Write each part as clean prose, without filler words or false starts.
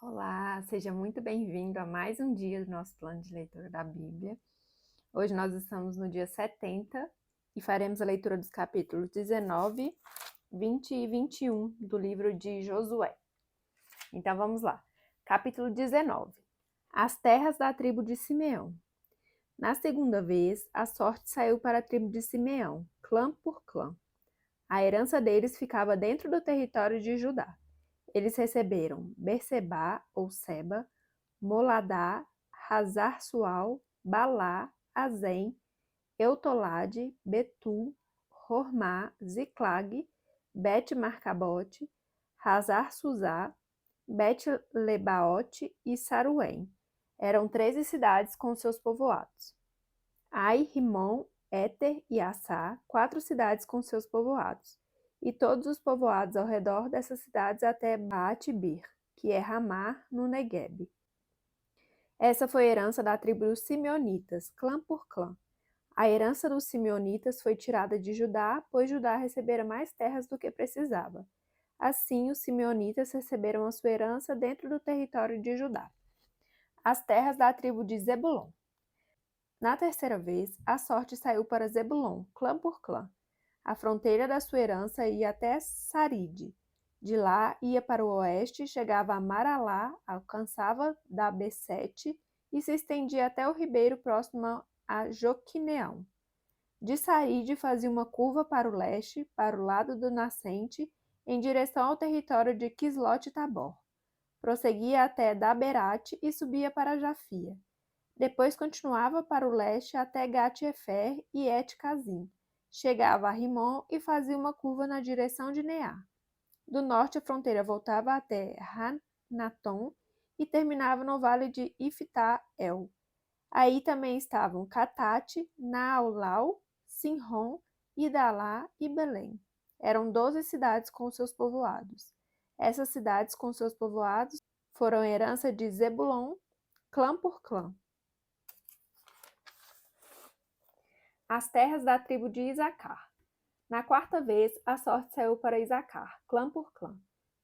Olá, seja muito bem-vindo a mais um dia do nosso plano de leitura da Bíblia. Hoje nós estamos no dia 70 e faremos a leitura dos capítulos 19, 20 e 21 do livro de Josué. Então vamos lá. Capítulo 19. As terras da tribo de Simeão. Na segunda vez, a sorte saiu para a tribo de Simeão, clã por clã. A herança deles ficava dentro do território de Judá. Eles receberam Berseba ou Seba, Moladá, Hazar-Sual, Balá, Azem, Eutolade, Betul, Hormá, Ziclag, Bet-Marcabote, Hazar-Suzá, Bet-Lebaote e Saruém. Eram 13 cidades com seus povoados. Ai, Rimon, Éter e Assá, 4 cidades com seus povoados. E todos os povoados ao redor dessas cidades até Baat-Bir, que é Ramá, no Negueb. Essa foi a herança da tribo dos Simeonitas, clã por clã. A herança dos Simeonitas foi tirada de Judá, pois Judá recebera mais terras do que precisava. Assim, os Simeonitas receberam a sua herança dentro do território de Judá. As terras da tribo de Zebulon. Na terceira vez, a sorte saiu para Zebulon, clã por clã. A fronteira da sua herança ia até Saride. De lá ia para o oeste, chegava a Maralá, alcançava Dabesete e se estendia até o ribeiro próximo a Joquineão. De Saride fazia uma curva para o leste, para o lado do nascente, em direção ao território de Quislote-Tabor. Prosseguia até Daberate e subia para Jafia. Depois continuava para o leste até Gat-Efer e Et-Cazim. Chegava a Rimon e fazia uma curva na direção de Neá. Do norte, a fronteira voltava até Hanatom e terminava no vale de Iftá-El. Aí também estavam Catate, Naaulau, Sinrom, Idalá e Belém. Eram 12 cidades com seus povoados. Essas cidades com seus povoados foram herança de Zebulon, clã por clã. As terras da tribo de Isacar. Na quarta vez, a sorte saiu para Isacar, clã por clã.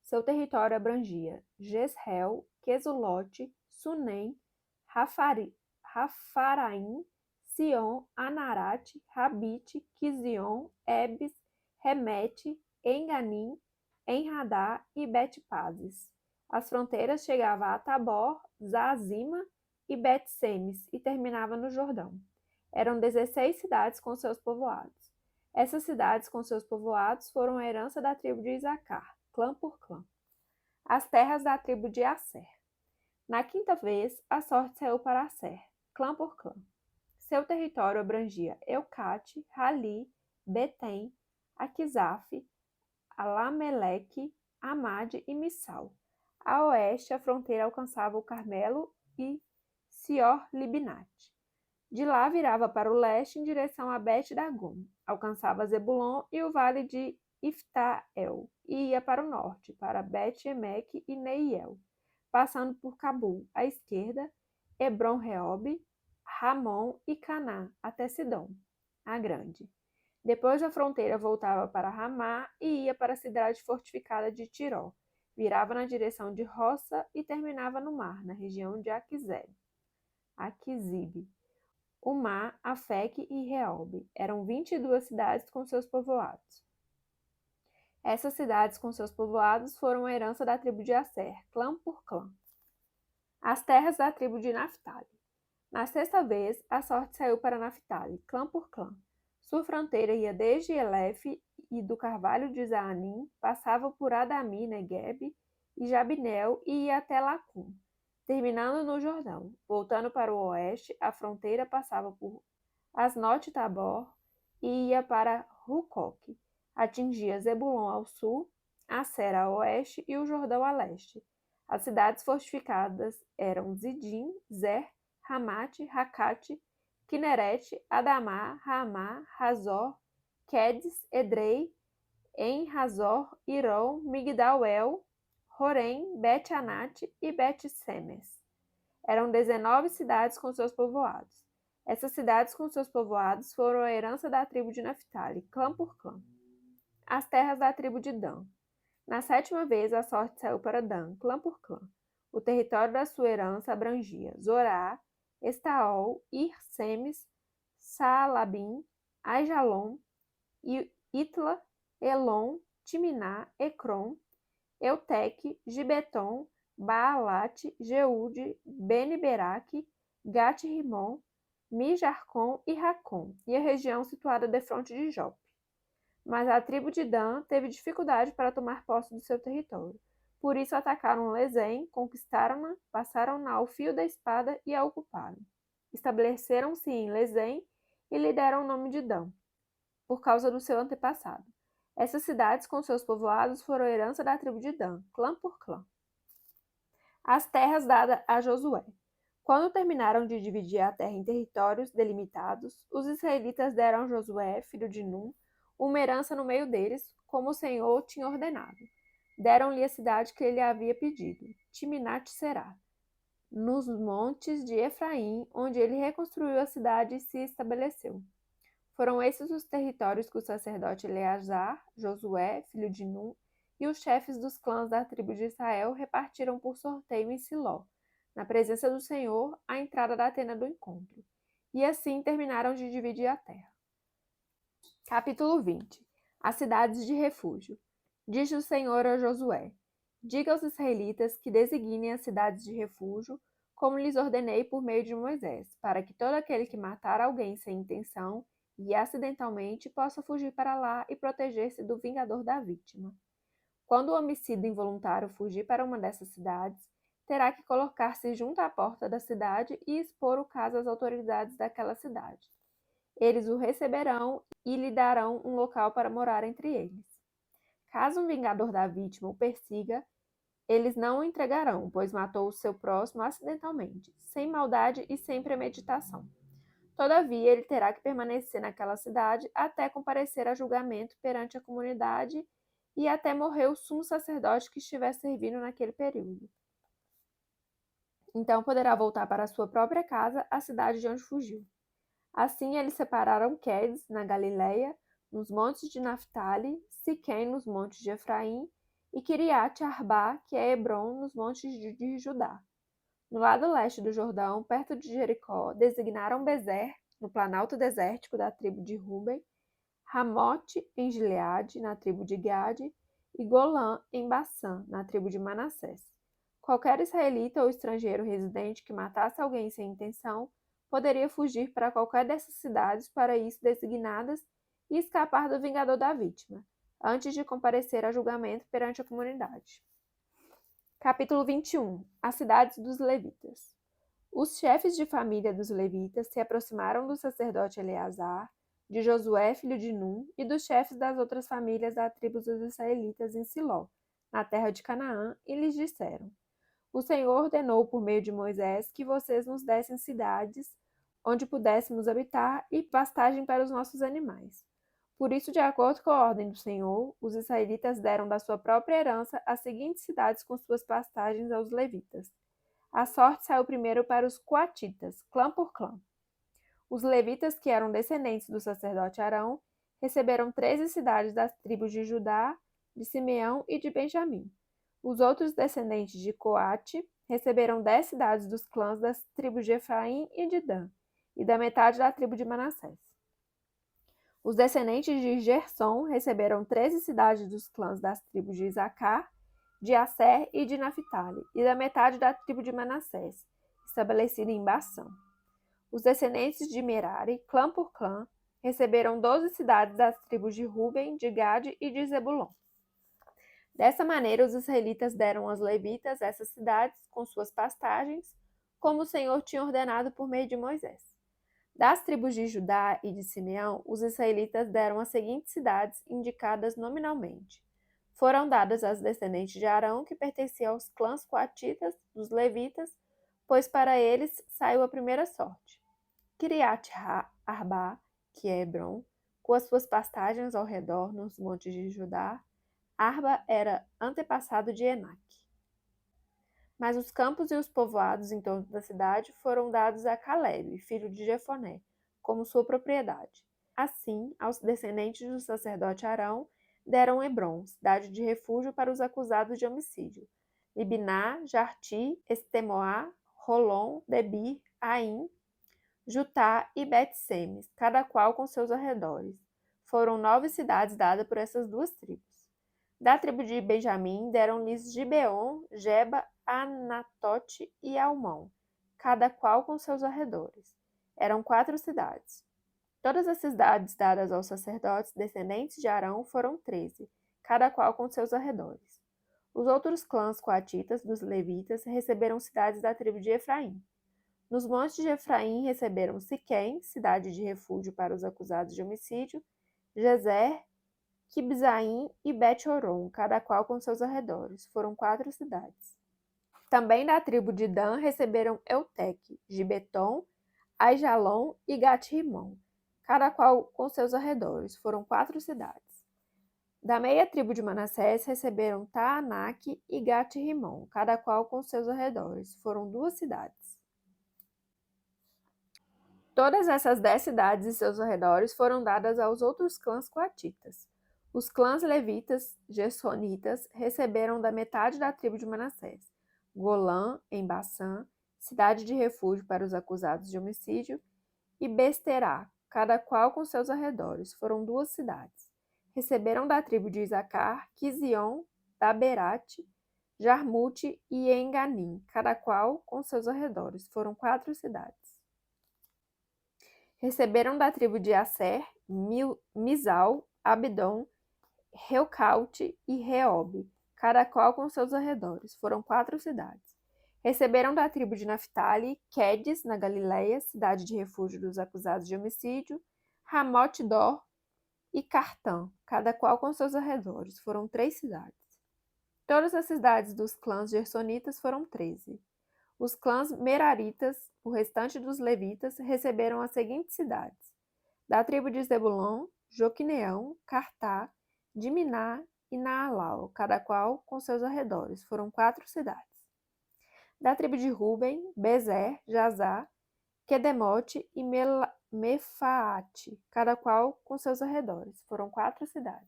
Seu território abrangia Jezreel, Quesulote, Sunem, Rafaraim, Sion, Anarate, Rabite, Quizion, Ebes, Remete, Enganim, Enradá e Bet-Pazes. As fronteiras chegavam a Tabor, Zazima e Bet-Semes e terminava no Jordão. Eram 16 cidades com seus povoados. Essas cidades com seus povoados foram a herança da tribo de Isacar, clã por clã. As terras da tribo de Asser. Na quinta vez, a sorte saiu para Asser, clã por clã. Seu território abrangia Eucate, Rali, Betem, Aquizaf, Alameleque, Amade e Missal. A oeste, a fronteira alcançava o Carmelo e Sior-Libinate. De lá virava para o leste em direção a Bet-Dagom, alcançava Zebulon e o vale de Iftá-El e ia para o norte, para Bet-Emeque e Neiel, passando por Cabul, à esquerda, Hebron-Reob, Ramon e Caná, até Sidom, a grande. Depois da fronteira voltava para Ramá e ia para a cidade fortificada de Tiró, virava na direção de Roça e terminava no mar, na região de Aquizib. Umá, Afeque e Reob. Eram 22 cidades com seus povoados. Essas cidades com seus povoados foram a herança da tribo de Asser, clã por clã. As terras da tribo de Naphtali. Na sexta vez, a sorte saiu para Naphtali, clã por clã. Sua fronteira ia desde Elefe e do carvalho de Zaanim, passava por Adami, Negueb e Jabinel e ia até Lacum, terminando no Jordão. Voltando para o oeste, a fronteira passava por Asnote-Tabor e ia para Rucoque. Atingia Zebulon ao sul, Asser a oeste e o Jordão a leste. As cidades fortificadas eram Zidim, Zer, Ramate, Racate, Quinerete, Adamá, Ramá, Razor, Quedes, Edrei, En-Razor, Irão, Migdal-El, Horém, Bet-Anate e Bet-Semes. Eram 19 cidades com seus povoados. Essas cidades com seus povoados foram a herança da tribo de Naphtali, clã por clã. As terras da tribo de Dan. Na sétima vez, a sorte saiu para Dan, clã por clã. O território da sua herança abrangia Zorá, Estaol, Ir, Semes, Saalabim, Aijalon, Itla, Elon, Timiná, Ecrom, Euteque, Gibeton, Baalate, Jeude, Beni-Beraque, Gat-Rimon, Mijarcom e Racom, e a região situada defronte de Jope. Mas a tribo de Dan teve dificuldade para tomar posse do seu território. Por isso atacaram Lesem, conquistaram-na, passaram-na ao fio da espada e a ocuparam. Estabeleceram-se em Lesem e lhe deram o nome de Dan, por causa do seu antepassado. Essas cidades com seus povoados foram herança da tribo de Dan, clã por clã. As terras dadas a Josué. Quando terminaram de dividir a terra em territórios delimitados, os israelitas deram a Josué, filho de Num, uma herança no meio deles, como o Senhor tinha ordenado. Deram-lhe a cidade que ele havia pedido, Timnat-Será, nos montes de Efraim, onde ele reconstruiu a cidade e se estabeleceu. Foram esses os territórios que o sacerdote Eleazar, Josué, filho de Num, e os chefes dos clãs da tribo de Israel repartiram por sorteio em Siló, na presença do Senhor, à entrada da tenda do encontro. E assim terminaram de dividir a terra. Capítulo 20. As cidades de refúgio. Diz o Senhor a Josué: diga aos israelitas que designem as cidades de refúgio, como lhes ordenei por meio de Moisés, para que todo aquele que matar alguém sem intenção e acidentalmente possa fugir para lá e proteger-se do vingador da vítima. Quando o homicida involuntário fugir para uma dessas cidades, terá que colocar-se junto à porta da cidade e expor o caso às autoridades daquela cidade. Eles o receberão e lhe darão um local para morar entre eles. Caso um vingador da vítima o persiga, eles não o entregarão, pois matou o seu próximo acidentalmente, sem maldade e sem premeditação. Todavia, ele terá que permanecer naquela cidade até comparecer a julgamento perante a comunidade e até morrer o sumo sacerdote que estiver servindo naquele período. Então poderá voltar para sua própria casa, a cidade de onde fugiu. Assim eles separaram Quedes, na Galileia, nos montes de Naftali, Siquém, nos montes de Efraim, e Kiriat Arba, que é Hebron, nos montes de Judá. No lado leste do Jordão, perto de Jericó, designaram Bezer, no planalto desértico da tribo de Ruben, Ramote, em Gileade, na tribo de Gade, e Golã, em Bassã, na tribo de Manassés. Qualquer israelita ou estrangeiro residente que matasse alguém sem intenção poderia fugir para qualquer dessas cidades para isso designadas e escapar do vingador da vítima, antes de comparecer a julgamento perante a comunidade. Capítulo 21. As cidades dos levitas. Os chefes de família dos levitas se aproximaram do sacerdote Eleazar, de Josué, filho de Num, e dos chefes das outras famílias da tribo dos israelitas em Siló, na terra de Canaã, e lhes disseram: o Senhor ordenou por meio de Moisés que vocês nos dessem cidades onde pudéssemos habitar e pastagem para os nossos animais. Por isso, de acordo com a ordem do Senhor, os israelitas deram da sua própria herança as seguintes cidades com suas pastagens aos levitas. A sorte saiu primeiro para os coatitas, clã por clã. Os levitas, que eram descendentes do sacerdote Arão, receberam 13 cidades das tribos de Judá, de Simeão e de Benjamim. Os outros descendentes de Coate receberam 10 cidades dos clãs das tribos de Efraim e de Dan, e da metade da tribo de Manassés. Os descendentes de Gersom receberam 13 cidades dos clãs das tribos de Isacar, de Asser e de Naphtali, e da metade da tribo de Manassés, estabelecida em Bassã. Os descendentes de Merari, clã por clã, receberam 12 cidades das tribos de Ruben, de Gade e de Zebulon. Dessa maneira, os israelitas deram aos levitas essas cidades com suas pastagens, como o Senhor tinha ordenado por meio de Moisés. Das tribos de Judá e de Simeão, os israelitas deram as seguintes cidades indicadas nominalmente. Foram dadas às descendentes de Arão, que pertenciam aos clãs coatitas dos levitas, pois para eles saiu a primeira sorte. Kiriat Arba, que é Hebron, com as suas pastagens ao redor nos montes de Judá. Arba era antepassado de Enac. Mas os campos e os povoados em torno da cidade foram dados a Calebe, filho de Jefoné, como sua propriedade. Assim, aos descendentes do sacerdote Arão, deram Hebron, cidade de refúgio para os acusados de homicídio, Libná, Jarti, Estemoá, Rolon, Debir, Aim, Jutá e Bet-Semes, cada qual com seus arredores. Foram 9 cidades dadas por essas duas tribos. Da tribo de Benjamim deram-lhes Gibeon, Geba, Anatote e Almão, cada qual com seus arredores. Eram 4 cidades. Todas as cidades dadas aos sacerdotes descendentes de Arão foram 13, cada qual com seus arredores. Os outros clãs coatitas dos levitas receberam cidades da tribo de Efraim. Nos montes de Efraim receberam Siquém, cidade de refúgio para os acusados de homicídio, Gezer, Quibzaim e Bet-Horon, cada qual com seus arredores. Foram 4 cidades. Também da tribo de Dan receberam Euteque, Gibeton, Aijalon e Gat-Rimon, cada qual com seus arredores. Foram 4 cidades. Da meia tribo de Manassés receberam Taanaque e Gat-Rimon, cada qual com seus arredores. Foram 2 cidades. Todas essas 10 cidades e seus arredores foram dadas aos outros clãs coatitas. Os clãs levitas, gersonitas, receberam da metade da tribo de Manassés, Golã, em Baçã, cidade de refúgio para os acusados de homicídio, e Besterá, cada qual com seus arredores. Foram 2 cidades. Receberam da tribo de Isacar, Quizion, Daberate, Jarmute e Enganim, cada qual com seus arredores. Foram 4 cidades. Receberam da tribo de Asser, Misal, Abdon, Reucaute e Reobe, cada qual com seus arredores. Foram 4 cidades. Receberam da tribo de Naphtali, Quedes, na Galileia, cidade de refúgio dos acusados de homicídio, Ramote-Dor e Cartã, cada qual com seus arredores. Foram 3 cidades. Todas as cidades dos clãs gersonitas foram 13. Os clãs meraritas, o restante dos levitas, receberam as seguintes cidades: da tribo de Zebulon, Joquineão, Cartá, Diminá e Naalau, cada qual com seus arredores. Foram 4 cidades. Da tribo de Ruben, Bezer, Jazá, Quedemote e Mefaate, cada qual com seus arredores. Foram 4 cidades.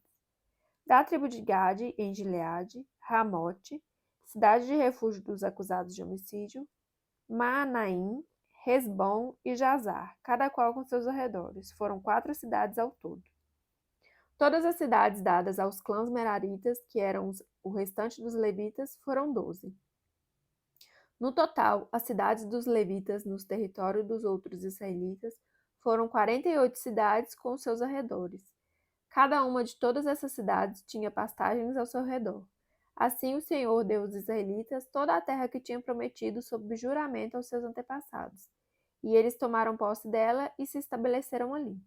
Da tribo de Gade, em Gileade, Ramote, cidade de refúgio dos acusados de homicídio, Maanaim, Resbom e Jazar, cada qual com seus arredores. Foram 4 cidades ao todo. Todas as cidades dadas aos clãs meraritas, que eram o restante dos levitas, foram 12. No total, as cidades dos levitas nos territórios dos outros israelitas foram 48 cidades com seus arredores. Cada uma de todas essas cidades tinha pastagens ao seu redor. Assim o Senhor deu aos israelitas toda a terra que tinha prometido sob juramento aos seus antepassados. E eles tomaram posse dela e se estabeleceram ali.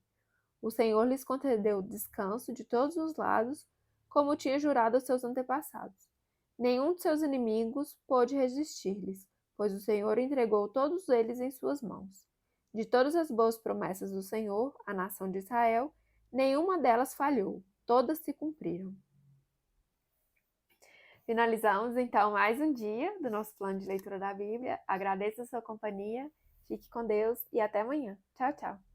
O Senhor lhes concedeu descanso de todos os lados, como tinha jurado aos seus antepassados. Nenhum de seus inimigos pôde resistir-lhes, pois o Senhor entregou todos eles em suas mãos. De todas as boas promessas do Senhor, à nação de Israel, nenhuma delas falhou, todas se cumpriram. Finalizamos então mais um dia do nosso plano de leitura da Bíblia. Agradeço a sua companhia, fique com Deus e até amanhã. Tchau, tchau!